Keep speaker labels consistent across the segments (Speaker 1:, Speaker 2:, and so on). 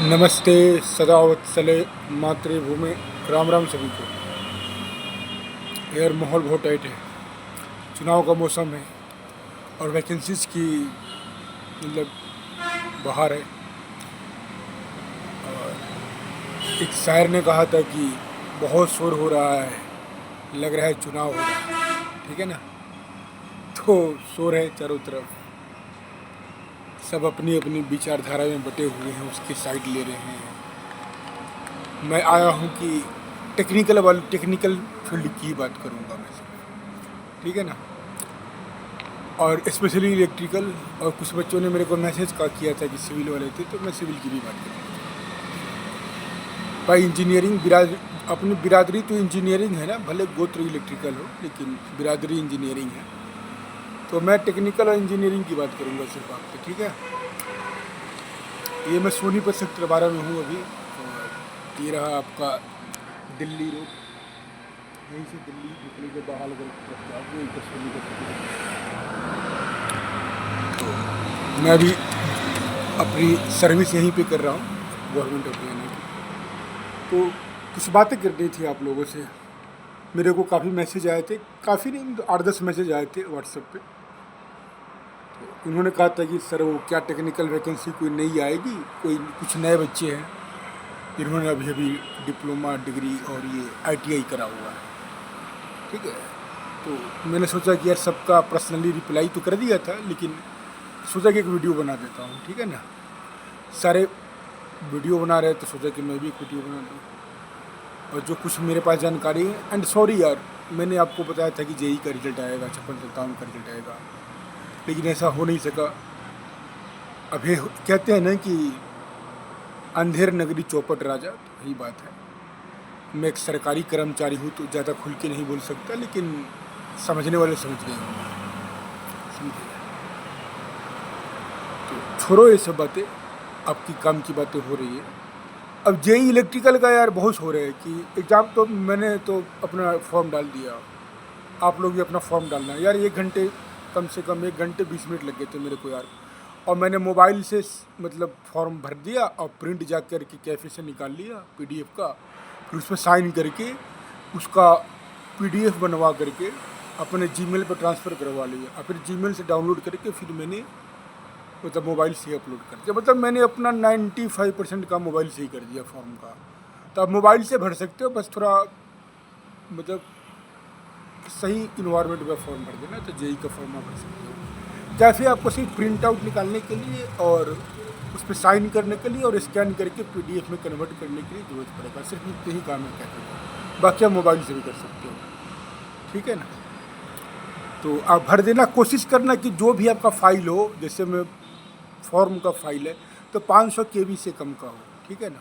Speaker 1: नमस्ते सदावत्सले मातृभूमि। राम राम सभी को। यार माहौल बहुत टाइट है, चुनाव का मौसम है और वैकेंसीज की मतलब बाहर है। एक शायर ने कहा था कि बहुत शोर हो रहा है, लग रहा है चुनाव हो रहा है। ठीक है ना। तो शोर है चारों तरफ, सब अपनी अपनी विचारधारा में बटे हुए हैं, उसकी साइड ले रहे हैं। मैं आया हूँ कि टेक्निकल फील्ड की बात करूँगा मैं सिर्फ। ठीक है ना। और स्पेशली इलेक्ट्रिकल। और कुछ बच्चों ने मेरे को मैसेज का किया था कि सिविल वाले थे, तो मैं सिविल की भी बात करूँगा। भाई इंजीनियरिंग अपनी बिरादरी तो इंजीनियरिंग है ना, भले गोत्र इलेक्ट्रिकल हो लेकिन बिरादरी इंजीनियरिंग है। तो मैं टेक्निकल और इंजीनियरिंग की बात करूँगा सिर्फ आपसे। ठीक है। ये मैं सोनीपत सेक्टर 12 में हूँ अभी। और ये रहा आपका दिल्ली रोड, यहीं से दिल्ली निकले के बहालगढ़ की तरफ जाओगे इधर सोनीपत सेक्टर। तो मैं अभी अपनी सर्विस यहीं पे कर रहा हूँ, गवर्नमेंट ऑफ हरियाणा की। तो कुछ बातें करनी थी आप लोगों से। मेरे को काफ़ी मैसेज आए थे, काफ़ी नहीं 8-10 मैसेज आए थे व्हाट्सएप पे। तो उन्होंने कहा था कि सर वो क्या टेक्निकल वैकेंसी कोई नई आएगी, कोई कुछ नए बच्चे हैं जिन्होंने अभी अभी डिप्लोमा डिग्री और ये ITI करा हुआ है। ठीक है। तो मैंने सोचा कि यार सबका पर्सनली रिप्लाई तो कर दिया था, लेकिन सोचा कि एक वीडियो बना देता हूँ। ठीक है ना। सारे वीडियो बना रहे तो सोचा कि मैं भी एक वीडियो बना दूँ। और जो कुछ मेरे पास जानकारी है, एंड सॉरी यार, मैंने आपको बताया था कि JEE का रिजल्ट आएगा, 56-57 का रिजल्ट आएगा, लेकिन ऐसा हो नहीं सका। अभी कहते हैं ना कि अंधेर नगरी चौपट राजा, तो वही बात है। मैं एक सरकारी कर्मचारी हूँ तो ज़्यादा खुल के नहीं बोल सकता, लेकिन समझने वाले समझ गए होंगे। समझे। तो छोड़ो ये सब बातें, आपकी काम की बातें हो रही है। अब JEE इलेक्ट्रिकल का यार बहुत हो रहा है कि एग्ज़ाम, तो मैंने तो अपना फॉर्म डाल दिया, आप लोग भी अपना फॉर्म डालना यार। 1 घंटे, कम से कम 1 घंटे 20 मिनट लग गए थे मेरे को यार। और मैंने मोबाइल से मतलब फॉर्म भर दिया और प्रिंट जा कर के कैफ़े से निकाल लिया PDF का, फिर उस पर साइन करके उसका PDF बनवा करके अपने जीमेल पर ट्रांसफ़र करवा लिया, और फिर जीमेल से डाउनलोड करके फिर मैंने मतलब मोबाइल से ही अपलोड कर दिया। मतलब मैंने अपना 95% का मोबाइल से ही कर दिया फॉर्म का। तो आप मोबाइल से भर सकते हो, बस थोड़ा मतलब सही इन्वायरमेंट में फॉर्म भर देना, तो JEE का फॉर्म आप भर सकते हो। कैफे आपको सिर्फ प्रिंट आउट निकालने के लिए और उस पर साइन करने के लिए और स्कैन करके PDF में कन्वर्ट करने के लिए जरूरत पड़ेगा, सिर्फ इतने ही काम है कैफे का। बाकी आप मोबाइल से भी कर सकते हो। ठीक है ना। तो आप भर देना, कोशिश करना कि जो भी आपका फाइल हो, जैसे मैं फॉर्म का फाइल है तो 500 KB से कम का हो। ठीक है ना।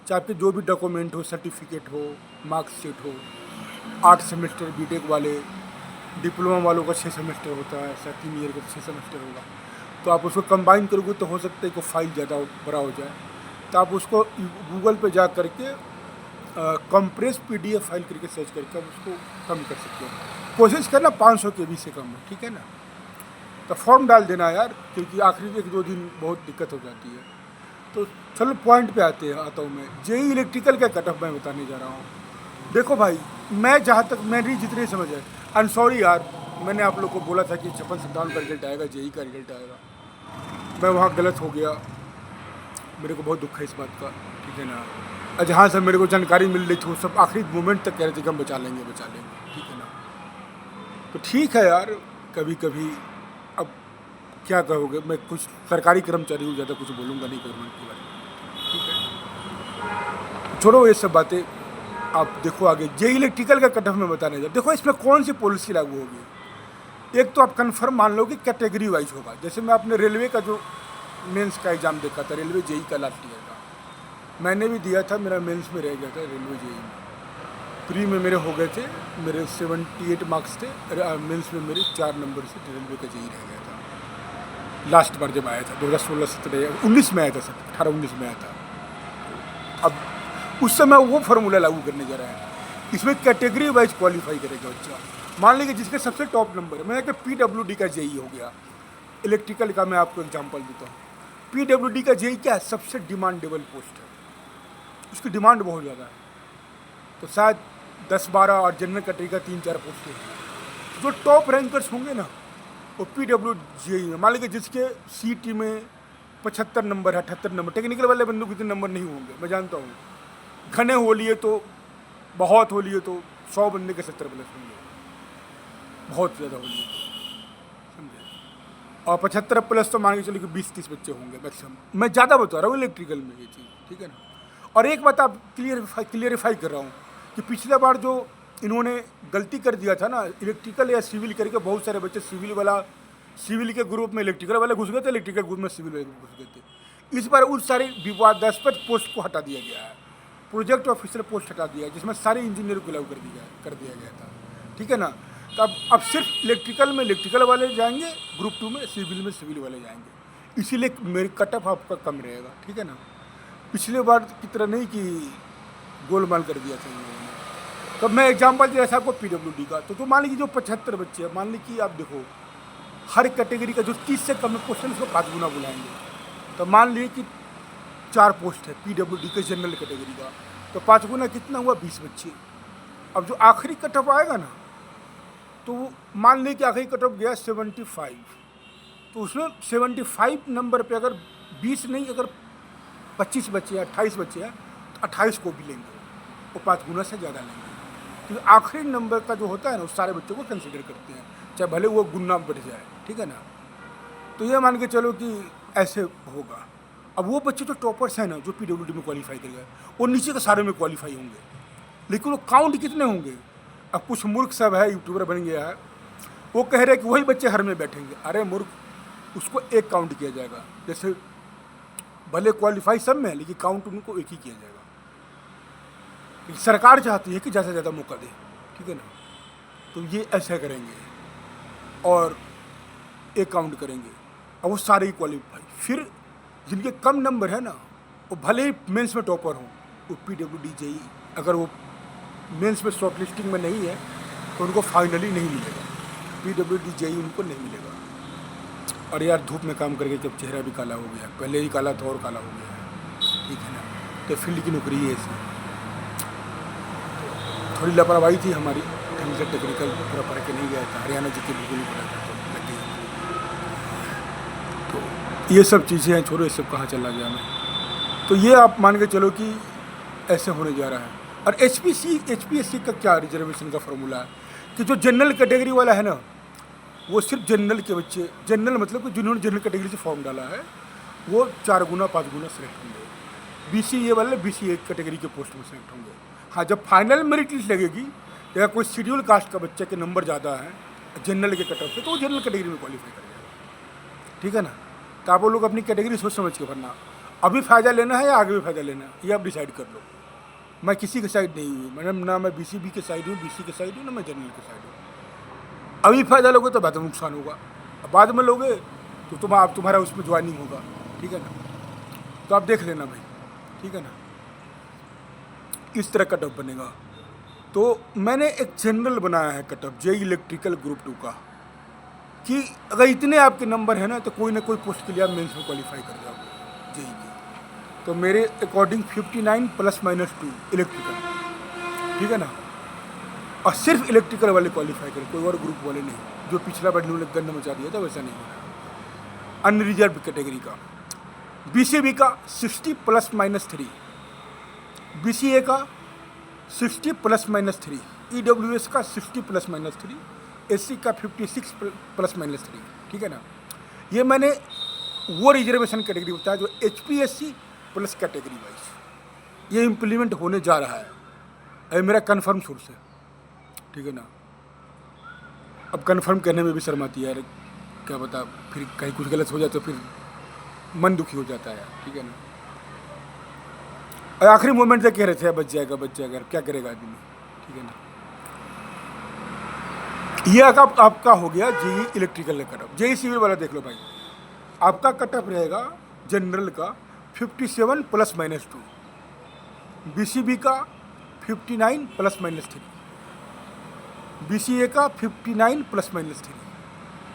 Speaker 1: चाहे आपके जो भी डॉक्यूमेंट हो, सर्टिफिकेट हो, मार्कशीट हो। 8 सेमेस्टर BTech वाले, डिप्लोमा वालों का 6 सेमेस्टर होता है, ऐसा 3 ईयर का 6 सेमेस्टर होगा। तो आप उसको कंबाइन करोगे तो हो सकता है कि फाइल ज़्यादा बड़ा हो जाए। तो आप उसको गूगल पे जा करके कंप्रेस PDF फाइल करके सर्च करके आप उसको कम कर सकते हो। कोशिश करना 500 KB से कम हो। ठीक है ना। तो फॉर्म डाल देना यार, क्योंकि आखिरी 1-2 दिन बहुत दिक्कत हो जाती है। तो चलो पॉइंट पे आता हूँ मैं। JEE इलेक्ट्रिकल का कट ऑफ मैं बताने जा रहा हूँ। देखो भाई, मैं जहाँ तक मेरी जितनी समझ है, आई एम सॉरी यार, मैंने आप लोग को बोला था कि 56-57 का रिजल्ट आएगा, JEE का रिजल्ट आएगा। मैं वहाँ गलत हो गया, मेरे को बहुत दुख है इस बात का। ठीक है ना। और जहाँ से मेरे को जानकारी मिल रही थी वो सब आखिरी मोमेंट तक कह रहे थे कि हम बचा लेंगे बचा लेंगे। ठीक है ना। तो ठीक है यार, कभी कभी अब क्या कहोगे, मैं कुछ सरकारी कर्मचारी हूँ, ज़्यादा कुछ बोलूँगा नहीं गवर्नमेंट के बारे में। ठीक है। छोड़ो ये सब बातें, आप देखो आगे। JEE इलेक्ट्रिकल का कट ऑफ में बताने जा। देखो इसमें कौन सी पॉलिसी लागू होगी। एक तो आप कंफर्म मान लो कि कैटेगरी वाइज होगा। जैसे मैं अपने रेलवे का जो मेंस का एग्ज़ाम देखा था, रेलवे JEE का लास्ट ईयर का मैंने भी दिया था, मेरा मेंस में रह गया था रेलवे JEE में। प्री में मेरे हो गए थे, मेरे 78 मार्क्स थे, मेंस में मेरे 4 नंबर से रेलवे का JEE रह गया था लास्ट बार जब आया था 2016-17-19 में आया था सर, 18-19 में आया था। अब उस समय वो फार्मूला लागू करने जा रहा है। इसमें कैटेगरी वाइज क्वालिफाई करेगा बच्चा। मान लीजिए जिसके सबसे टॉप नंबर है, मैं PWD का JEE हो गया, इलेक्ट्रिकल का मैं आपको एग्जांपल देता हूँ। पीडब्ल्यूडी का जेई क्या है, सबसे डिमांडेबल पोस्ट है, उसकी डिमांड बहुत ज़्यादा है। तो शायद 10-12 और जनरल कैटेगरी का 3-4 पोस्टें हैं। जो टॉप रैंकर्स होंगे ना वो पीडब्ल्यू जेई में, मान लीजिए जिसके सीटी में 75 नंबर है, 78 नंबर, टेक्निकल वाले बंदों के इतने नंबर नहीं होंगे, मैं जानता हूँ। घने हो लिए तो बहुत हो लिए तो 100 बंदे के 70 प्लस होंगे, बहुत ज़्यादा हो लिए समझे। और 75 प्लस तो मान के चलिए कि 20-30 बच्चे होंगे मैक्सिमम। मैं ज़्यादा बता रहा हूँ इलेक्ट्रिकल में ये चीज़, ठीक है ना। और एक बात आप क्लियरिफाई कर रहा हूँ कि पिछले बार जो इन्होंने गलती कर दिया था ना, इलेक्ट्रिकल या सिविल करके बहुत सारे बच्चे सिविल के ग्रुप में इलेक्ट्रिकल वाले घुस गए थे, इलेक्ट्रिकल ग्रुप में सिविल वाले घुस गए थे। इस बार उन सारी विवादास्पद पोस्ट को हटा दिया गया है, प्रोजेक्ट ऑफिसर पोस्ट हटा दिया है, जिसमें सारे इंजीनियर को लागू कर दिया गया था, ठीक है ना। तो अब सिर्फ इलेक्ट्रिकल में इलेक्ट्रिकल वाले जाएंगे, ग्रुप 2 में सिविल वाले जाएंगे, इसीलिए मेरी कट ऑफ आपका कम रहेगा, ठीक है ना। पिछले बार की तरह नहीं कि गोलमाल कर दिया था इन्होंने। तो मैं एग्जाम्पल दिया था आपको पीडब्ल्यूडी का। तो मान लीजिए जो 75 बच्चे हैं, मान लीजिए कि आप देखो हर कैटेगरी का जो 30 से कम पोस्ट है उसको 5 गुना बुलाएंगे। तो मान लीजिए कि 4 पोस्ट है पीडब्ल्यूडी के जनरल कैटेगरी का, तो 5 गुना कितना हुआ, 20 बच्चे। अब जो आखिरी कट ऑफ आएगा ना, तो मान लीजिए कि आखिरी कट ऑफ गया 75, तो उसमें 75 नंबर पे अगर 20 नहीं, अगर 25 बच्चे हैं, 28 बच्चे हैं, तो 28 को भी लेंगे, वो 5 गुना से ज़्यादा लेंगे। क्योंकि आखिरी नंबर का जो होता है ना, उस सारे बच्चों को कंसिडर करते हैं, चाहे भले वो गुना बढ़ जाए, ठीक है ना। तो ये मान के चलो कि ऐसे होगा। अब वो बच्चे जो टॉपर्स हैं ना, जो पीडब्ल्यूडी में क्वालिफाई कर गए, वो नीचे के सारे में क्वालिफाई होंगे, लेकिन वो काउंट कितने होंगे। अब कुछ मूर्ख सब है, यूट्यूबर बन गया है, वो कह रहे हैं कि वही बच्चे हर में बैठेंगे। अरे मूर्ख, उसको एक काउंट किया जाएगा, जैसे भले क्वालिफाई सब में है लेकिन काउंट उनको एक ही किया जाएगा। सरकार चाहती है कि ज़्यादा से ज़्यादा मौका दे, ठीक है ना। तो ये ऐसा करेंगे और एक काउंट करेंगे, और वो सारे ही क्वालिफाई। फिर जिनके कम नंबर है ना, वो भले ही मेंस में टॉपर हों, वो पीडब्ल्यूडी जेई, अगर वो मेंस में शॉर्ट लिस्टिंग में नहीं है तो उनको फाइनली नहीं मिलेगा, पीडब्ल्यूडी जेई उनको नहीं मिलेगा। और यार धूप में काम करके जब चेहरा भी काला हो गया, पहले ही काला था और काला हो गया है, ठीक है ना। तो फील्ड की नौकरी है ऐसी, थोड़ी लापरवाही थी हमारी, ढंग से टेक्निकल पूरा पढ़ के नहीं गया था, हरियाणा जी के बिल्कुल नहीं पढ़ा था, तो लग गई हमारी। तो ये सब चीज़ें हैं, छोड़ो ये सब कहाँ चला गया मैं। तो ये आप मान के चलो कि ऐसे होने जा रहा है। और एचपीएससी का क्या रिजर्वेशन का फॉर्मूला है कि जो जनरल कैटेगरी वाला है ना, वो सिर्फ जनरल के बच्चे, जनरल मतलब कि जिन्होंने जनरल कैटेगरी से फॉर्म डाला है, वो 4 गुना 5 गुना सेलेक्ट होंगे। बीसीए वाले बीसीए कैटेगरी के पोस्ट में सेलेक्ट होंगे। हाँ, जब फाइनल मेरिट लिस्ट लगेगी, या कोई शेड्यूल कास्ट का बच्चे के नंबर ज़्यादा है जनरल के कट ऑफ से, तो वो जनरल कैटेगरी में क्वालिफाई कर जाएगा, ठीक है ना। तो आप लोग अपनी कैटेगरी सोच समझ के भरना, अभी फ़ायदा लेना है या आगे भी फ़ायदा लेना है, ये आप डिसाइड कर लो। मैं किसी के साइड नहीं हूँ, मैडम, ना मैं बीसीबी के साइड हूँ, बीसी के साइड हूँ, ना मैं जनरल के साइड हूँ। अभी फ़ायदा लोगे तो बाद में नुकसान होगा, बाद में लोगे तो तुम्हारा उसमें ज्वाइनिंग होगा, ठीक है ना। तो आप देख लेना भाई, ठीक है ना, इस तरह कट ऑफ बनेगा। तो मैंने एक जनरल बनाया है cut off JE electrical group 2 का, कि अगर इतने आपके नंबर है ना, तो कोई ना कोई पोस्ट के लिए आप मेंस में क्वालिफाई कर जाओगे जेई के। तो मेरे अकॉर्डिंग 59 ± 2 इलेक्ट्रिकल, ठीक है ना। और सिर्फ इलेक्ट्रिकल वाले क्वालिफाई करें, कोई और ग्रुप वाले नहीं, जो पिछला बार इन्होंने गंद मचा दिया था वैसा नहीं होना। अनरिजर्व कैटेगरी का, बीसीबी का 60 ± 3, बीसीए का 60 ± 3, ईडब्ल्यूएस का 60 ± 3, एससी का 56 ± 3, ठीक है ना। ये मैंने वो रिजर्वेशन कैटेगरी बताया जो एचपीएससी प्लस कैटेगरी वाइज ये इम्प्लीमेंट होने जा रहा है। ये मेरा कन्फर्म सोर्स है, ठीक है ना। अब कन्फर्म करने में भी शर्म आती है यार, क्या बता, फिर कहीं कुछ गलत हो जाए तो फिर मन दुखी हो जाता है यार, ठीक है ना। और आखिरी मोमेंट तक कह रहे थे बच जाएगा, क्या करेगा आदमी, ठीक है ना। ये आपका हो गया जेई इलेक्ट्रिकल का कटअप। जेई सिविल वाला देख लो भाई, आपका कटअप रहेगा जनरल का 57 ± 2, बीसीबी का 59 ± 3, बीसीए का 59 ± 3,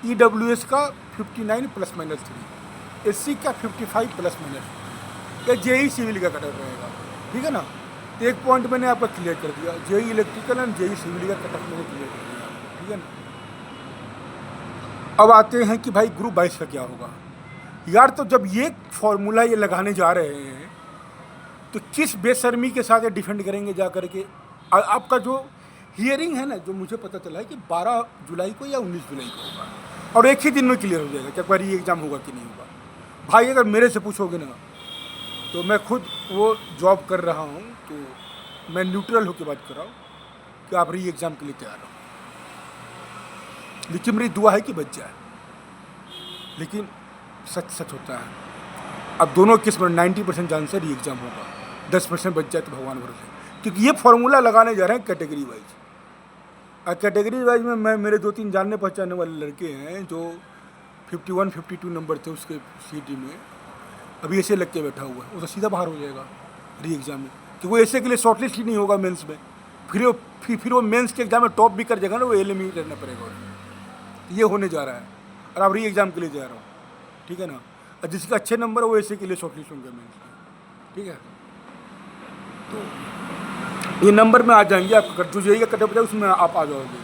Speaker 1: ईडब्ल्यूएस का 59 ± 3, एससी का 55 प्लस माइनस, या जेई सिविल का कटअप रहेगा, ठीक है ना। तो एक पॉइंट मैंने आपका क्लियर कर दिया, JE electrical and JE civil का कटअप मैंने क्लियर कर दिया, ठीक है ना। अब आते हैं कि भाई ग्रुप 22 का क्या होगा यार। तो जब ये फॉर्मूला ये लगाने जा रहे हैं तो किस बेशर्मी के साथ ये डिफेंड करेंगे जा करके। आपका जो हियरिंग है ना, जो मुझे पता चला है कि 12 जुलाई को या 19 जुलाई को होगा, और एक ही दिन में क्लियर हो जाएगा कि एक बार ये एग्ज़ाम होगा कि नहीं होगा। भाई अगर मेरे से पूछोगे ना, तो मैं खुद वो जॉब कर रहा हूँ, तो मैं न्यूट्रल होकर बात कर रहा हूँ कि आप री एग्ज़ाम के लिए तैयार हो, लेकिन मेरी दुआ है कि बच जाए। लेकिन सच सच होता है। अब दोनों किस्म 90% चांस है री एग्ज़ाम होगा, 10% बच जाए तो भगवान भरोसे, क्योंकि ये फॉर्मूला लगाने जा रहे हैं कैटेगरी वाइज। और कैटेगरी वाइज में मैं मेरे 2-3 जानने पहचानने वाले लड़के हैं जो 51-52 नंबर थे उसके सीटी में, अभी ऐसे लग के बैठा हुआ है, वो तो सीधा बाहर हो जाएगा री एग्ज़ाम में, कि वो ऐसे के लिए शॉर्टलिस्ट ही नहीं होगा मेंस में। फिर वो मेंस के एग्ज़ाम में टॉप भी कर जाएगा ना, वो एलिमिनेट करना पड़ेगा। ये होने जा रहा है, और आप री एग्ज़ाम के लिए जा रहा हूँ, ठीक है ना। और जिसके अच्छे नंबर है वो ऐसे के लिए शॉर्टलिस्ट होंगे मेंस में, ठीक है। तो ये नंबर में आ जाएंगे, आप जो जेई का कटअप है उसमें आप आ जाओगे।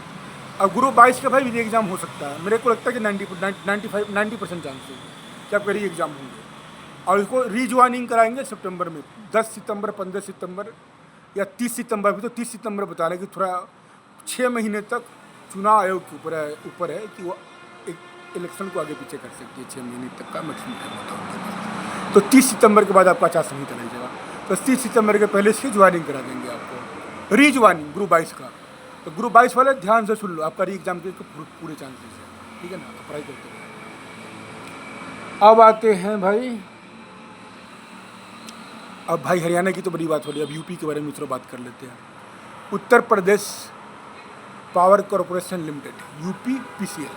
Speaker 1: अब ग्रुप 22 का भाई री एग्ज़ाम हो सकता है, मेरे को लगता है कि 90% चांस है कि आपका री एग्ज़ाम होंगे, और इसको रीज्वाइनिंग कराएंगे सितंबर में, 10 सितंबर, 15 सितंबर या 30 सितंबर। भी तो 30 सितंबर बता रहे हैं कि थोड़ा 6 महीने तक चुनाव आयोग के ऊपर है कि वो एक इलेक्शन को आगे पीछे कर सकती है, 6 महीने तक का मैक्सिमम टाइम होता है। तो 30 सितंबर के बाद आपका आचार संहिता लग जाएगा, तो 30 सितंबर के पहले से ज्वाइनिंग करा देंगे आपको, रीज्वाइनिंग ग्रुप 22 का। तो ग्रुप 22 वाले ध्यान से सुन लो, आपका री एग्ज़ाम के पूरे चांसेस है, ठीक है ना, अप्लाई करते हैं। अब आते हैं भाई, अब भाई हरियाणा की तो बड़ी बात हो रही है, अब यूपी के बारे में थोड़ा बात कर लेते हैं। Uttar Pradesh power corporation limited, UP PCL,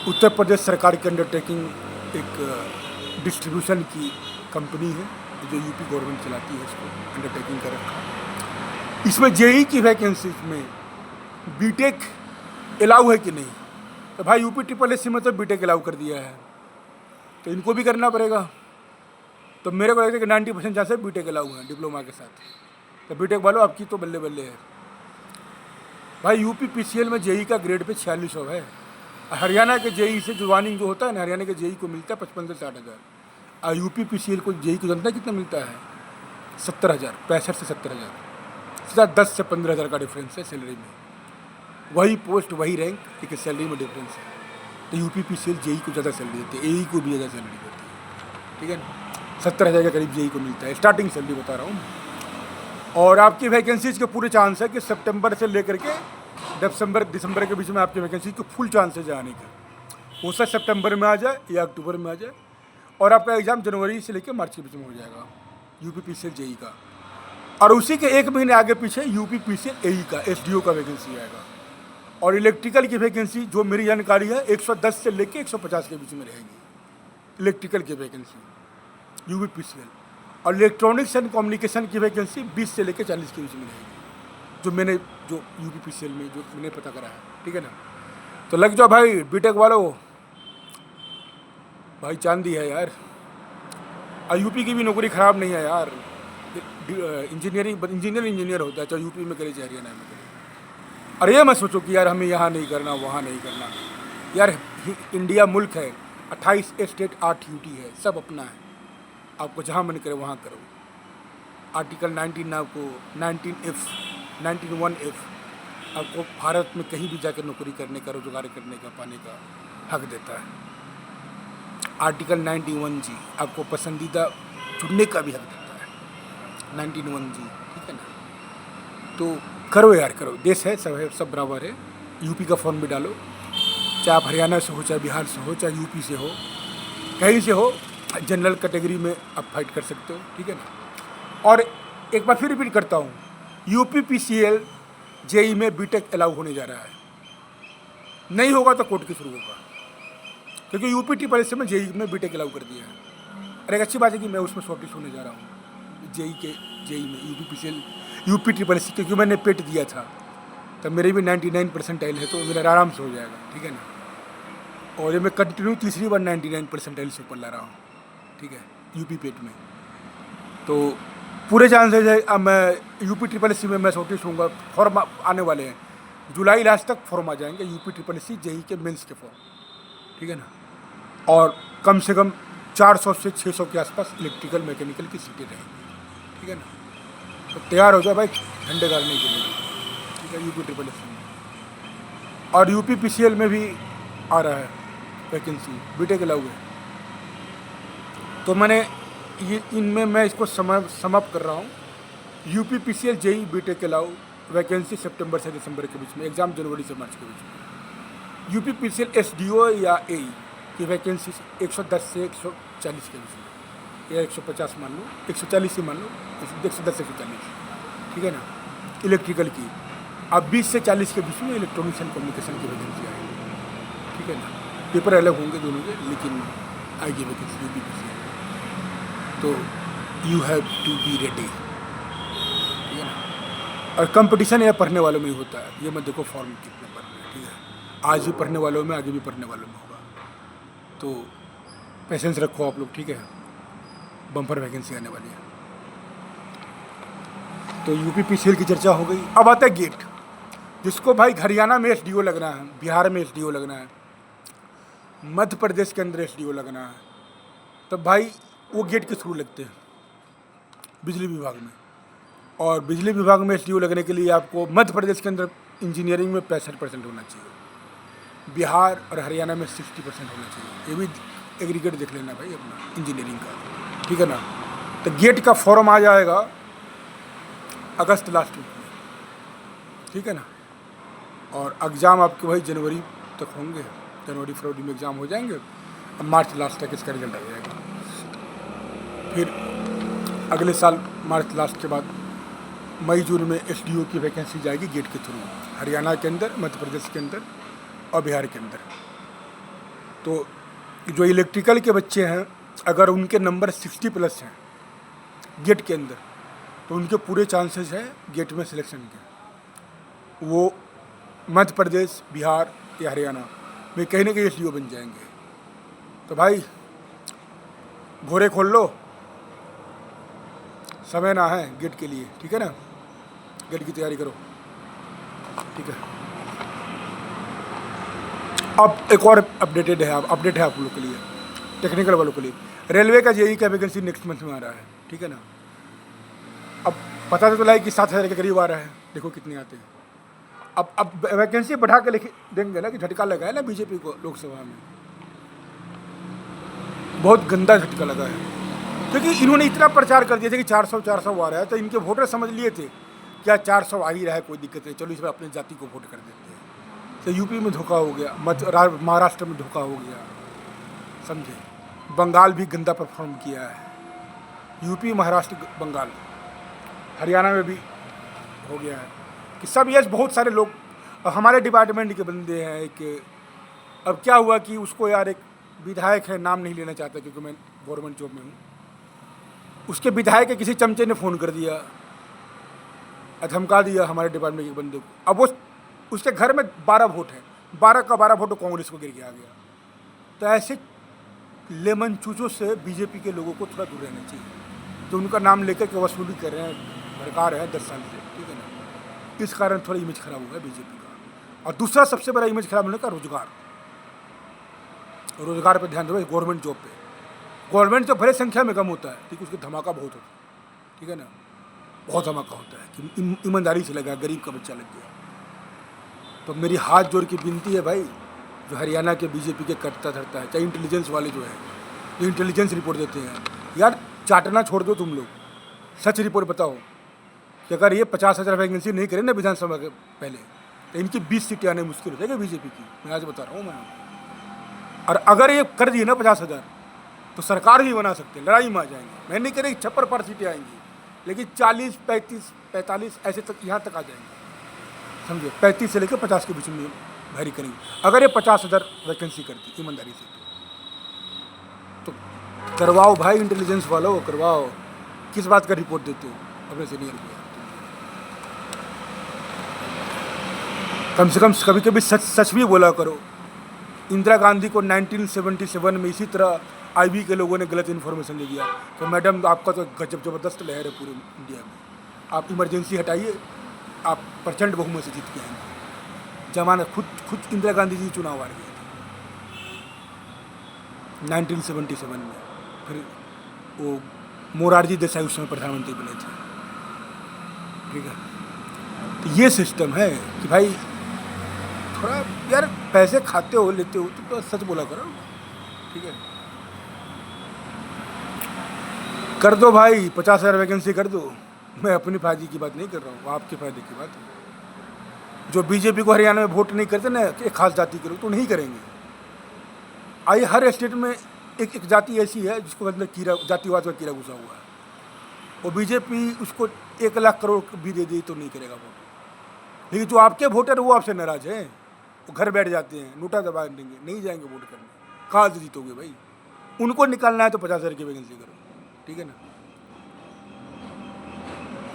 Speaker 1: Uttar Pradesh सरकार की अंडरटेकिंग एक डिस्ट्रीब्यूशन की कंपनी है जो यूपी गवर्नमेंट चलाती है, इसको अंडरटेकिंग कर रखा है। इसमें जेई की वैकेंसीज में बीटेक अलाउ है कि नहीं, तो भाई यूपी SSC में तो बीटेक अलाउ कर दिया है, तो इनको भी करना पड़ेगा। तो मेरे को लगता है कि 90% चांस है बीटेक अलाउ है डिप्लोमा के साथ, तो बीटेक वालों आपकी तो बल्ले बल्ले है भाई। यूपी पीसीएल में जेई का ग्रेड पे 4600 है। हरियाणा के जेई से ज्वाइनिंग जो होता है ना, हरियाणा के जेई को मिलता है 55 से 60,000, और यूपी पीसीएल को जेई को जानता है कितना मिलता है, 70,000, 65 से 70,000, सीधा 10 से 15,000 का डिफरेंस है सैलरी में। वही पोस्ट वही रैंक, लेकिन सैलरी में डिफरेंस है। तो यूपी पीसीएल जेई को ज़्यादा सैलरी देती है, एई को भी ज़्यादा सैलरी देती है, ठीक है। 70,000 के करीब जेई को मिलता है, स्टार्टिंग सैलरी बता रहा हूँ। और आपकी वैकेंसीज के पूरे चांस है कि सितंबर से लेकर के दिसंबर के बीच में आपकी वैकेंसी के फुल चांसेज है आने के। हो सकता है सितंबर में आ जाए या अक्टूबर में आ जाए, और आपका एग्ज़ाम जनवरी से लेकर मार्च के बीच में हो जाएगा यूपी पीसीएल जेई का। और उसी के 1 महीने आगे पीछे यूपी पीसीएल एई का एसडीओ का वैकेंसी आएगा। और इलेक्ट्रिकल की वैकेंसी जो मेरी जानकारी है 110 से लेकर 150 के बीच में रहेगी इलेक्ट्रिकल की वैकेंसी यूपी पीसीएल। और इलेक्ट्रॉनिक्स एंड कम्युनिकेशन की वैकेंसी 20 से लेकर 40 के बीच में रहेगी, जो यूपी पीसीएल में जो मैंने पता करा है, ठीक है ना। तो लग जाओ भाई बीटेक वालों, भाई चांदी है यार। और यूपी की भी नौकरी ख़राब नहीं है यार, इंजीनियर होता है, चाहे यूपी में करे चाहे हरियाणा में करे। और ये मत सोचो कि यार हमें यहाँ नहीं करना वहाँ नहीं करना, यार इंडिया मुल्क है, 28 स्टेट 8 यूटी है, सब अपना है, आपको जहाँ मन करे वहाँ करो। आर्टिकल 19 आपको 19(1)(f) आपको भारत में कहीं भी जाकर नौकरी करने का, रोजगार करने का, पाने का हक देता है। आर्टिकल 91G आपको पसंदीदा चुनने का भी हक देता है, 19(1)G, ठीक है ना। तो करो यार करो, देश है, सब बराबर है। यूपी का फॉर्म भी डालो, चाहे आप हरियाणा से हो, चाहे बिहार से हो, चाहे यूपी से हो, कहीं से हो, जनरल कैटेगरी में आप फाइट कर सकते हो, ठीक है ना। और एक बार फिर रिपीट करता हूँ, यूपी पीसीएल जेई में बीटेक अलाउ होने जा रहा है, नहीं होगा तो कोर्ट के थ्रू होगा, क्योंकि यूपी SSC में जेई में बीटेक अलाउ कर दिया है। और एक अच्छी बात है कि मैं उसमें शॉर्टलिस्ट होने जा रहा हूँ जेई में यूपी SSC, क्योंकि मैंने पेट दिया था, तब मेरे भी 99 परसेंटाइल है, तो मेरा आराम से हो जाएगा, ठीक है ना। और ये मैं कंटिन्यू तीसरी बार 99% से ऊपर ला रहा हूँ, ठीक है, यूपी पेट में। तो पूरे चांसेज है अब मैं यूपी ट्रिपल एस सी में मैं नोटिस होऊंगा, फॉर्म आने वाले हैं, जुलाई लास्ट तक फॉर्म आ जाएंगे UP triple S C JE के मेंस के फॉर्म, ठीक है ना। और कम से कम 400 से 600 के आसपास इलेक्ट्रिकल मैकेनिकल की सीटें रहेंगी, ठीक है ना। तो तैयार हो जाए भाई झंडे गाड़ने के लिए, ठीक है, यूपी ट्रिपल एस सी में। और यूपी पीसीएल में भी आ रहा है वैकेंसी, बीटेक अलाउ है। तो मैंने ये इनमें मैं इसको समअप कर रहा हूँ। UP PCL JE BTech allow vacancy सितंबर से दिसंबर के बीच में, एग्ज़ाम जनवरी से मार्च के बीच में। यूपी पीसीएल एसडीओ या एई की वैकेंसी 110 से 140 के बीच में, या 150 मान लो, 140 ही मान लो, 110 से 140, ठीक है ना। इलेक्ट्रिकल की अब 20 से 40 के बीच में इलेक्ट्रॉनिक्स एंड कम्युनिकेशन की वैकेंसी आएगी, ठीक है ना। पेपर अलग होंगे दोनों के, लेकिन आएगी वैकेंसी यूपी पीसीएल। तो you have to be ready, ठीक है ना। और कंपटीशन यह पढ़ने वालों में ही होता है, ये मत देखो फॉर्म कितने पढ़ रहे हैं, ठीक है। आज भी पढ़ने वालों में, आगे भी पढ़ने वालों में होगा। तो पेशेंस रखो आप लोग, ठीक है, बम्पर वैकेंसी आने वाली है। तो यूपी पीसीएल की चर्चा हो गई। अब आता है गेट, जिसको भाई हरियाणा में एसडीओ लगना है, बिहार में एसडीओ लगना है, मध्य प्रदेश के अंदर एसडीओ लगना है, तब भाई वो गेट के थ्रू लगते हैं बिजली विभाग में। और बिजली विभाग में एसडीओ लगने के लिए आपको मध्य प्रदेश के अंदर इंजीनियरिंग में 65% होना चाहिए, बिहार और हरियाणा में 60% होना चाहिए। ये भी एग्रीगेट देख लेना भाई अपना इंजीनियरिंग का, ठीक है ना। तो गेट का फॉर्म आ जाएगा अगस्त लास्ट वीक में, ठीक है ना। और एग्ज़ाम आपके भाई जनवरी तक होंगे, जनवरी फरवरी में एग्ज़ाम हो जाएंगे, अब मार्च लास्ट तक इसका रिजल्ट आ जाएगा। फिर अगले साल मार्च लास्ट के बाद मई जून में एसडीओ की वैकेंसी जाएगी गेट के थ्रू, हरियाणा के अंदर, मध्य प्रदेश के अंदर और बिहार के अंदर। तो जो इलेक्ट्रिकल के बच्चे हैं, अगर उनके नंबर 60+ हैं गेट के अंदर, तो उनके पूरे चांसेस हैं गेट में सिलेक्शन के। वो मध्य प्रदेश, बिहार या हरियाणा में कहीं ना कहीं एसडीओ बन जाएंगे। तो भाई घोड़े खोल लो, समय ना है गेट के लिए, ठीक है ना। गेट की तैयारी करो, ठीक है। अब एक और अपडेट है आप लोगों के लिए, टेक्निकल वालों के लिए। रेलवे का जेई का वैकेंसी नेक्स्ट मंथ में आ रहा है, ठीक है ना। अब पता तो चला है कि 7,000 के करीब आ रहा है, देखो कितने आते हैं। अब वैकेंसी बढ़ा के लिख देंगे ना, कि झटका लगा है ना बीजेपी को लोकसभा में, बहुत गंदा झटका लगा है। क्योंकि इन्होंने इतना प्रचार कर दिया था कि 400 आ रहा है, तो इनके वोटर समझ लिए थे क्या 400 आ ही रहा है, कोई दिक्कत नहीं, चलो इस बार अपनी जाति को वोट कर देते हैं। तो यूपी में धोखा हो गया, महाराष्ट्र में धोखा हो गया, समझे। बंगाल भी गंदा परफॉर्म किया है, यूपी, महाराष्ट्र, बंगाल, हरियाणा में भी हो गया है कि सब ये बहुत सारे लोग हमारे डिपार्टमेंट के बंदे हैं। एक अब क्या हुआ कि उसको यार एक विधायक है, नाम नहीं लेना चाहता क्योंकि मैं गवर्नमेंट जॉब में हूँ, उसके विधायक के किसी चमचे ने फ़ोन कर दिया, धमका दिया हमारे डिपार्टमेंट के बंदे को। अब वो उसके घर में 12 वोट हैं, 12 का 12 वोट कांग्रेस को गिर के आ गया। तो ऐसे लेमन चूचों से बीजेपी के लोगों को थोड़ा दूर रहना चाहिए, जो उनका नाम लेकर के वसूली कर रहे हैं, भड़का रहे हैं 10 साल से, ठीक है ना। इस कारण थोड़ा इमेज खराब हुआ है बीजेपी का। और दूसरा सबसे बड़ा इमेज खराब होने का रोजगार पर ध्यान दो, गवर्नमेंट जॉब पे। गवर्नमेंट जॉब बड़े संख्या में कम होता है, ठीक है, उसके धमाका बहुत होता है, ठीक है ना, बहुत धमाका होता है कि ईमानदारी से लगा, गरीब का बच्चा लग गया। तो मेरी हाथ जोड़ की विनती है भाई, जो हरियाणा के बीजेपी के करता धरता है, चाहे इंटेलिजेंस वाले जो है, जो इंटेलिजेंस रिपोर्ट देते हैं, यार चाटना छोड़ दो तुम लोग, सच रिपोर्ट बताओ कि अगर ये 50,000 वैकेंसी नहीं करें ना विधानसभा के पहले, तो इनकी 20 सीटें आने मुश्किल हो जाएगी बीजेपी की, मैं आज बता रहा हूँ मैं। और अगर ये कर दिए ना 50,000, तो सरकार भी बना सकते हैं, लड़ाई में आ जाएंगे। मैं नहीं कह रही 56 पर सीटें आएंगी, लेकिन 40, 35, 45 ऐसे तक यहाँ तक आ जाएंगे, समझे। 35 से लेकर 50 के बीच में भरी करेंगे अगर ये 50,000 वैकेंसी करती ईमानदारी से। तो करवाओ भाई, इंटेलिजेंस वालों करवाओ। किस बात का रिपोर्ट देते हो अपने सीनियर को? कम से कम कभी कभी सच भी बोला करो, इंदिरा गांधी को 1977 में इसी तरह आईबी के लोगों ने गलत इन्फॉर्मेशन दे दिया कि मैडम आपका तो गजब ज़बरदस्त लहर है पूरे इंडिया में, आप इमरजेंसी हटाइए, आप प्रचंड बहुमत से जीत के आएंगे। जमानत खुद इंदिरा गांधी जी चुनाव हार गए थे 1977 में। फिर वो मोरारजी देसाई उस समय प्रधानमंत्री बने थे। ठीक है, तो ये सिस्टम है कि भाई थोड़ा यार पैसे खाते हो लेते हो तो सच बोला करो। ठीक है, कर दो भाई, 50,000 वैकेंसी कर दो। मैं अपनी फायदे की बात नहीं कर रहा हूँ, आपके फायदे की बात है। जो बीजेपी को हरियाणा में वोट नहीं करते ना एक खास जाति के लोग, तो नहीं करेंगे। आइए, हर स्टेट में एक जाति ऐसी है जिसको अंदर कीड़ा, जातिवाद का कीड़ा घुसा हुआ है, और बीजेपी उसको 1 लाख करोड़ भी दे दी तो नहीं करेगा वोट। लेकिन जो आपके वोटर वो आपसे नाराज हैं, वो घर बैठ जाते हैं, नोटा दबा देंगे, नहीं जाएंगे वोट करने। कहाँ से जीतोगे भाई? उनको निकालना है तो 50,000 की वैकेंसी करो। ठीक है ना।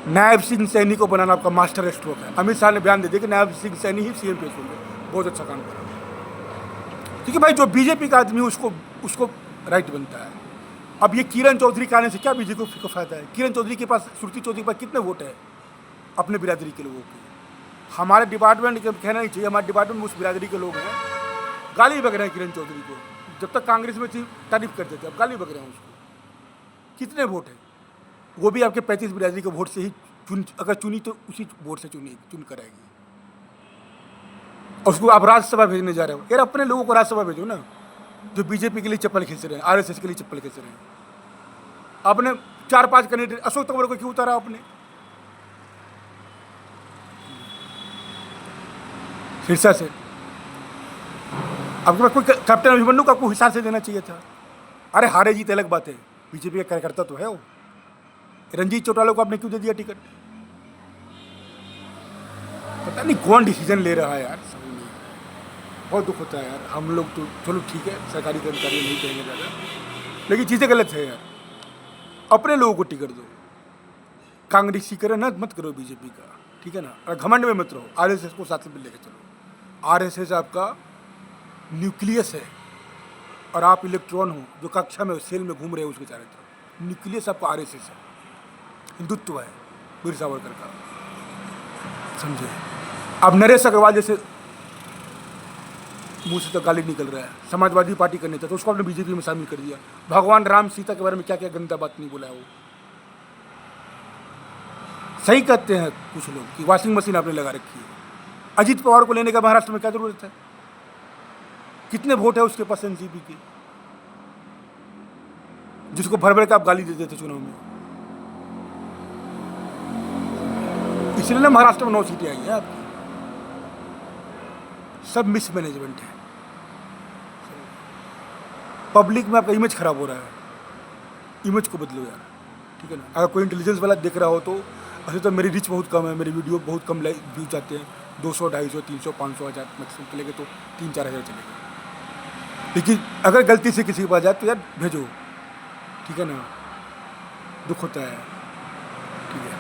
Speaker 1: नायब सिंह सैनी को बनाना आपका मास्टर स्ट्रोक है। अमित शाह ने बयान दे दिया कि नायब सिंह सैनी ही सीएम पेश होंगे। बहुत अच्छा काम करा, क्योंकि भाई जो बीजेपी का आदमी उसको राइट बनता है। अब ये किरण चौधरी के आने से क्या बीजेपी को फायदा है? किरण चौधरी के पास, श्रुति चौधरी के पास कितने वोट है अपने बिरादरी के लोगों के? हमारे डिपार्टमेंट के कहना नहीं चाहिए, हमारे डिपार्टमेंट में उस बिरादरी के लोग हैं, गाली बक रहे हैं किरण चौधरी को। जब तक कांग्रेस में थी तारीफ करते थे, अब गाली बक रहे हैं उसको। कितने वोट है? वो भी आपके 35 बिरादरी के वोट से ही अगर चुनी तो उसी वोट से चुन कराएगी। और उसको आप राज्यसभा भेजने जा रहे हो। यार अपने लोगों को राज्यसभा भेजो ना, जो बीजेपी के लिए चप्पल खींच रहे हैं, आरएसएस के लिए चप्पल खींच रहे हैं। आपने 4-5 कैंडिडेट, अशोक तंवर को क्यों उतारा आपने? सिरसा से आपके पास कोई कैप्टन अभिमन्यु का कोई हिसाब से देना चाहिए था। अरे हारे जीत अलग बात है, बीजेपी का कार्यकर्ता तो है वो। रंजीत चौटाला को आपने क्यों दे दिया टिकट? पता नहीं कौन डिसीजन ले रहा है यार, समझ नहीं। बहुत दुख होता है यार। हम लोग तो चलो ठीक है, सरकारी कर्मचारी नहीं कहेंगे ज़्यादा, लेकिन चीज़ें गलत है यार। अपने लोगों को टिकट दो, कांग्रेसीकरण मत करो बीजेपी का। ठीक है ना। और घमंड में मत रहो, आरएसएस को साथ में लेकर चलो। आरएसएस आपका न्यूक्लियस है और आप इलेक्ट्रॉन हो जो कक्षा में सेल में घूम रहे हो उसके चारों तरफ। न्यूक्लियस आपका आरएसएस है, हिंदुत्व है वीर सावरकर का, समझे। अब नरेश अग्रवाल जैसे मुंह से तो गाली निकल रहा है, समाजवादी पार्टी का नेता, तो उसको आपने बीजेपी में शामिल कर दिया। भगवान राम सीता के बारे में क्या क्या गंदा बात नहीं बोला है वो। सही कहते हैं कुछ लोग कि वॉशिंग मशीन आपने लगा रखी है। अजीत पवार को लेने का महाराष्ट्र में क्या जरूरत है? कितने वोट है उसके पास एनसीपी के, जिसको भर भर के आप गाली देते थे चुनाव में। इसलिए ना महाराष्ट्र में 9 सीटें आई हैं आपकी। सब मिसमैनेजमेंट है। पब्लिक में आपका इमेज खराब हो रहा है, इमेज को बदलो यार। ठीक है ना। अगर कोई इंटेलिजेंस वाला देख रहा हो तो, ऐसे तो मेरी रीच बहुत कम है, मेरी वीडियो बहुत कम व्यूज जाते हैं, 200, 250, 300, 500, 1000 मैक्सिमम चलेंगे तो 3-4 हज़ार चलेंगे। लेकिन अगर गलती से किसी के पास जाए तो यार भेजो। ठीक है ना, दुख होता है। ठीक है।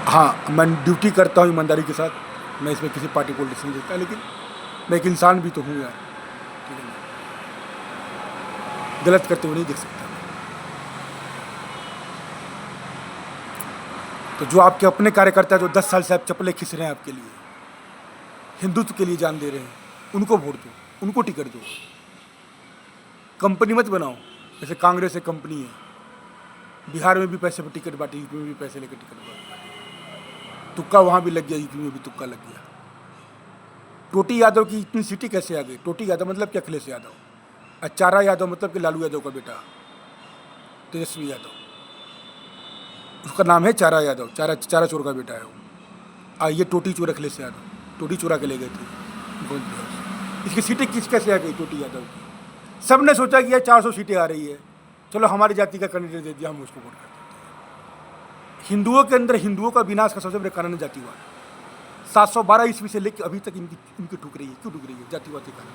Speaker 1: हाँ, मैं ड्यूटी करता हूँ ईमानदारी के साथ, मैं इसमें किसी पार्टी पॉलिटिक्स नहीं देता, लेकिन मैं एक इंसान भी तो हूँ यार। ठीक है ना, गलत करते हुए नहीं देख सकता। तो जो आपके अपने कार्यकर्ता जो 10 साल से आप चप्पलें खींच रहे हैं आपके लिए, हिंदुत्व के लिए जान दे रहे हैं, उनको वोट दो, उनको टिकट दो। कंपनी मत बनाओ, जैसे कांग्रेस एक कंपनी है, बिहार में भी पैसे पर टिकट बांटी, यूपी में भी पैसे लेकर टिकट बांटी, तुक्का वहाँ भी लग गया, यूपी में भी तुक्का लग गया। टोटी यादव की इतनी सीटें कैसे आ गई? टोटी यादव मतलब कि अखिलेश यादव, और चारा यादव मतलब कि लालू यादव का बेटा तेजस्वी यादव, उसका नाम है चारा यादव, चारा चोर का बेटा है वो। ये टोटी चोर अखिलेश यादव, टोटी चोरा के ले गए थे। इसकी सीटें कैसे आ गई टोटी यादव की? सब ने सोचा कि यार 400 सीटें आ रही है, चलो हमारी जाति का कैंडिडेट दे दिया, हम उसको वोट कर देते हैं। हिंदुओं के अंदर हिंदुओं का विनाश का सबसे बड़ा कारण है जातिवाद। 712 ईस्वी से लेकर अभी तक इनकी ठुक रही है। क्यों ठुक रही है? जातिवाद के कारण।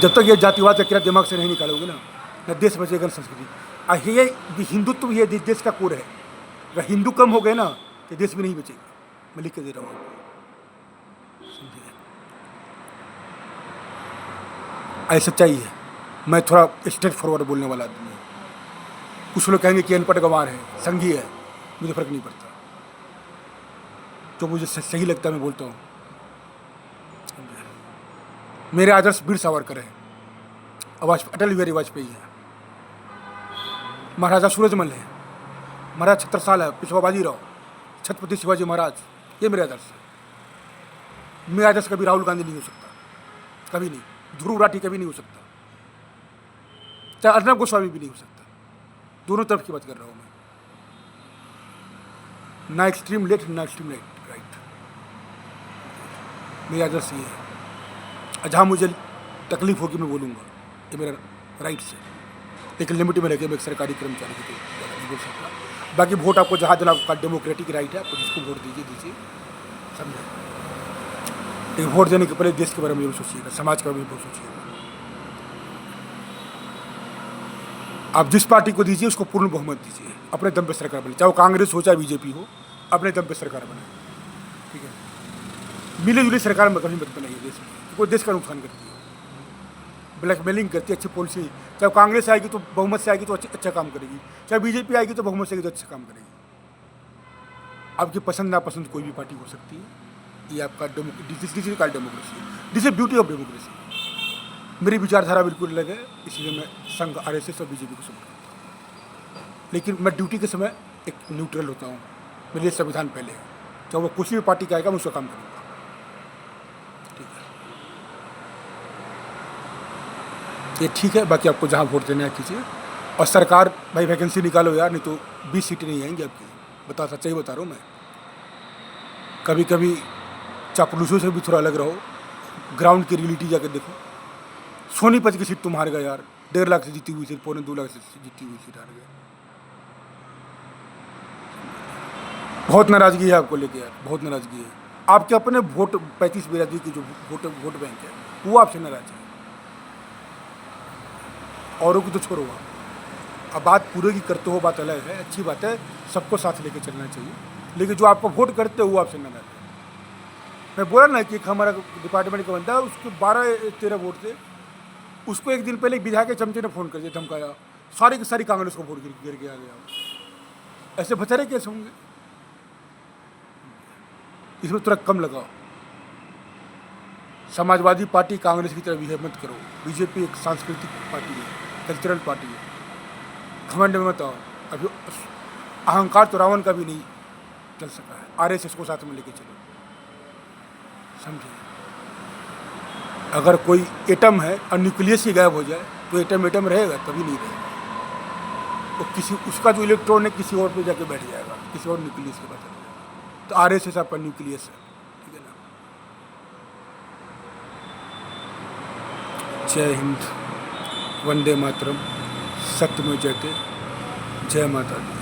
Speaker 1: जब तक ये जातिवाद का कीड़ा दिमाग से नहीं निकालोगे ना देश बचेगा, न संस्कृति। ये हिंदुत्व ये देश का कोर है। अगर हिंदू कम हो गए ना तो देश भी नहीं बचेगा। मैं लिख के दे रहा हूँ। ऐसा चाहिए। मैं थोड़ा स्ट्रेट फॉरवर्ड बोलने वाला आदमी हूँ। कुछ लोग कहेंगे कि अनपढ़ गंवार है, संघी है, मुझे फ़र्क नहीं पड़ता। जो मुझे सही लगता है मैं बोलता हूँ। मेरे आदर्श वीर सावरकर है, अटल बिहारी वाजपेयी है, महाराजा सूरजमल है, महाराज छत्रसाल है, पेशवा बाजीराव, छत्रपति शिवाजी महाराज, ये मेरे आदर्श है। मेरा आदर्श कभी राहुल गांधी नहीं हो सकता, कभी नहीं। ध्रुव राठी कभी नहीं हो सकता, चाहे अर्नब गोस्वामी भी नहीं हो सकता। दोनों तरफ की बात कर रहा हूँ मैं, ना एक्सट्रीम लेफ्ट ना एक्सट्रीम राइट। मेरा आदर्श ये है। जहाँ मुझे तकलीफ होगी मैं बोलूँगा, ये मेरा राइट है, लेकिन लिमिट में रहकर मैं एक सरकारी कर्मचारी को नहीं बोल सकता। बाकी वोट आपको जहाँ देना आपका डेमोक्रेटिक राइट है, आपको जिसको वोट दीजिए, समझे। लेकिन वोट देने के पहले देश के बारे में भी सोचिएगा, समाज के बारे में भी सोचिएगा। आप जिस पार्टी को दीजिए उसको पूर्ण बहुमत दीजिए, अपने दम पे सरकार बने, चाहे वो कांग्रेस हो चाहे बीजेपी हो, अपने दम पे सरकार बने, ठीक है। मिली जुली सरकार में कभी मत बनाइए देश में, कोई देश का नुकसान करती है, ब्लैकमेलिंग करती है। अच्छी पॉलिसी, चाहे कांग्रेस आएगी तो बहुमत से आएगी तो अच्छा काम करेगी, चाहे बीजेपी आएगी तो बहुमत से आएगी तो अच्छा काम करेगी। आपकी पसंद नापसंद कोई भी पार्टी हो सकती है, ये आपका democracy, this is beauty of democracy. मेरी विचारधारा बिल्कुल अलग है, इसलिए मैं संघ, आरएसएस और बीजेपी को सपोर्ट करता हूँ। लेकिन मैं ड्यूटी के समय एक न्यूट्रल होता हूँ। मेरे लिए संविधान पहले है, चाहे वो किसी भी पार्टी का आएगा मैं उसका काम करूँगा, ठीक है। ये ठीक है, बाकी आपको जहाँ वोट देना है कीजिए। और सरकार भाई वैकेंसी निकालो यार, नहीं तो 20 सीटें नहीं आएंगी आपकी। सच्चाई बता रहा हूँ मैं। कभी कभी चापलूसों से भी थोड़ा अलग रहो, ग्राउंड की रियलिटी जाकर देखो। सोनीपत की सीट तुम हार गए यार, 1.5 लाख से जीती हुई सीट, 2.25 लाख से जीती हुई सीट हार गए। बहुत नाराजगी है आपको लेके यार, बहुत नाराजगी है। आपके अपने वोट 35 बिरादरी की जो वोट बैंक है वो आपसे नाराज है, औरों की तो छोड़ो। अब बात पूरे की करते हो, बात अलग है, अच्छी बात है, सबको साथ लेके चलना चाहिए। लेकिन जो आपको वोट करते हो वो आपसे नाराज है। मैं बोला ना कि एक हमारा डिपार्टमेंट का बंदा है, उसके 12-13 वोट थे, उसको एक दिन पहले विधायक के चमचे ने फ़ोन कर दिया, धमकाया, सारी की सारी कांग्रेस को वोट गिर के आ गया। ऐसे बेचारे कैसे होंगे? इसमें थोड़ा कम लगाओ। समाजवादी पार्टी कांग्रेस की तरह बिहेव मत करो। बीजेपी एक सांस्कृतिक पार्टी है, कल्चरल पार्टी है, घमंड में मत आओ। अभी अहंकार तो रावण का भी नहीं चल सका है, आरएसएस को साथ में लेके चलो, समझे। अगर कोई एटम है और न्यूक्लियस ही गायब हो जाए तो एटम रहेगा? कभी नहीं रहेगा। तो किसी उसका जो इलेक्ट्रॉन है किसी और पे जाके बैठ जाएगा, किसी और न्यूक्लियस के पास चला जाएगा। तो आरएसएस आपका न्यूक्लियस है, ठीक है ना। जय हिंद, वंदे मातरम, सत्यमेव जयते, जय माता दी।